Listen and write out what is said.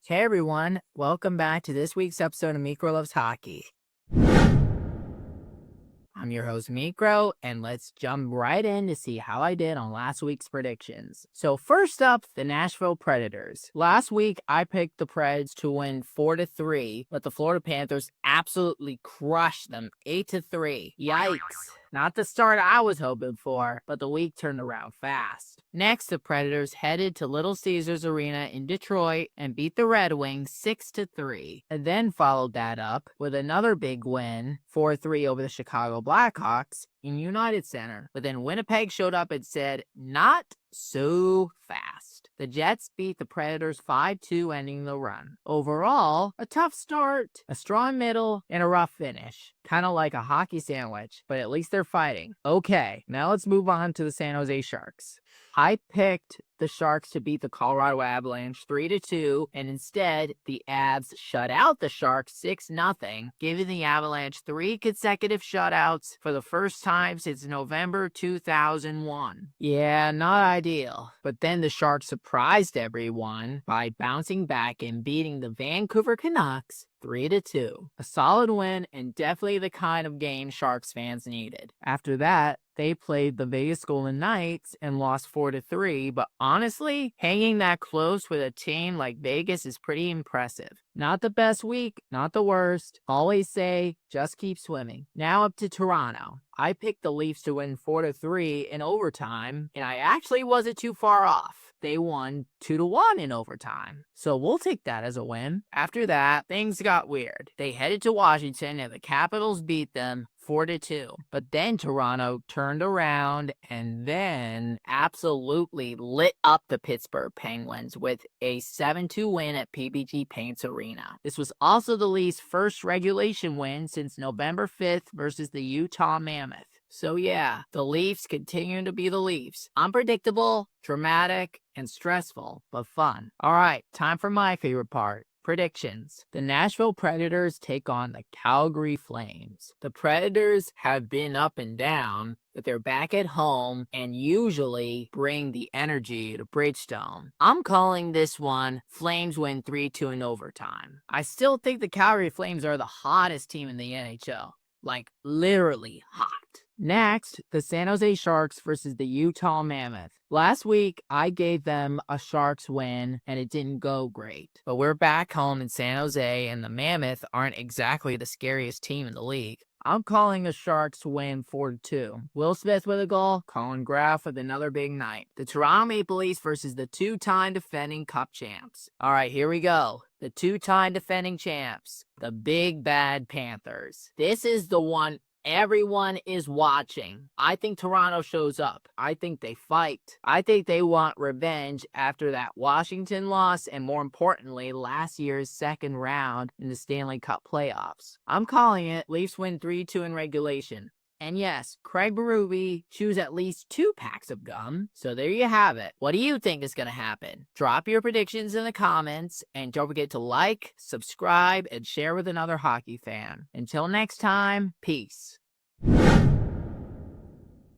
Hey everyone, welcome back to this week's episode of Micro Loves Hockey. I'm your host Micro, and let's jump right in to see how I did on last week's predictions. So first up, the Nashville Predators. Last week I picked the Preds to win 4-3, but the Florida Panthers absolutely crushed them 8-3. Yikes. Not the start I was hoping for, but the week turned around fast. Next, the Predators headed to Little Caesars Arena in Detroit and beat the Red Wings 6-3, and then followed that up with another big win, 4-3 over the Chicago Blackhawks in United Center. But then Winnipeg showed up and said, not so fast. The Jets beat the Predators 5-2, ending the run. Overall, a tough start, a strong middle, and a rough finish. Kind of like a hockey sandwich, but at least they're fighting. Okay, now let's move on to the San Jose Sharks. I picked the Sharks to beat the Colorado Avalanche 3-2, and instead, the Avs shut out the Sharks 6-0, giving the Avalanche 3 consecutive shutouts for the first time since November 2001. Yeah, not ideal. But then the Sharks surprised everyone by bouncing back and beating the Vancouver Canucks 3-2. A solid win and definitely the kind of game Sharks fans needed. After that, they played the Vegas Golden Knights and lost 4-3, but honestly, hanging that close with a team like Vegas is pretty impressive. Not the best week, not the worst. Always say, just keep swimming. Now up to Toronto. I picked the Leafs to win 4-3 in overtime, and I actually wasn't too far off. They won 2-1 in overtime. So we'll take that as a win. After that, things got weird. They headed to Washington and the Capitals beat them 4-2. But then Toronto turned around and then absolutely lit up the Pittsburgh Penguins with a 7-2 win at PPG Paints Arena. This was also the Leafs' first regulation win since November 5th versus the Utah Mammoth. So yeah, the Leafs continue to be the Leafs. Unpredictable, dramatic, and stressful, but fun. All right, time for my favorite part. Predictions. The Nashville Predators take on the Calgary Flames. The Predators have been up and down, but they're back at home and usually bring the energy to Bridgestone. I'm calling this one Flames win 3-2 in overtime. I still think the Calgary Flames are the hottest team in the NHL. Like, literally hot. Next, the San Jose Sharks versus the Utah Mammoth. Last week, I gave them a Sharks win, and it didn't go great. But we're back home in San Jose, and the Mammoth aren't exactly the scariest team in the league. I'm calling the Sharks win 4-2. Will Smith with a goal, Colin Graff with another big night. The Toronto Maple Leafs versus the two-time defending Cup champs. All right, here we go. The two-time defending champs, the Big Bad Panthers. This is the one everyone is watching. I think Toronto shows up. I think they fight. I think they want revenge after that Washington loss and, more importantly, last year's second round in the Stanley Cup playoffs. I'm calling it Leafs win 3-2 in regulation. And yes, Craig Berube chews at least 2 packs of gum. So there you have it. What do you think is going to happen? Drop your predictions in the comments, and don't forget to like, subscribe, and share with another hockey fan. Until next time, peace.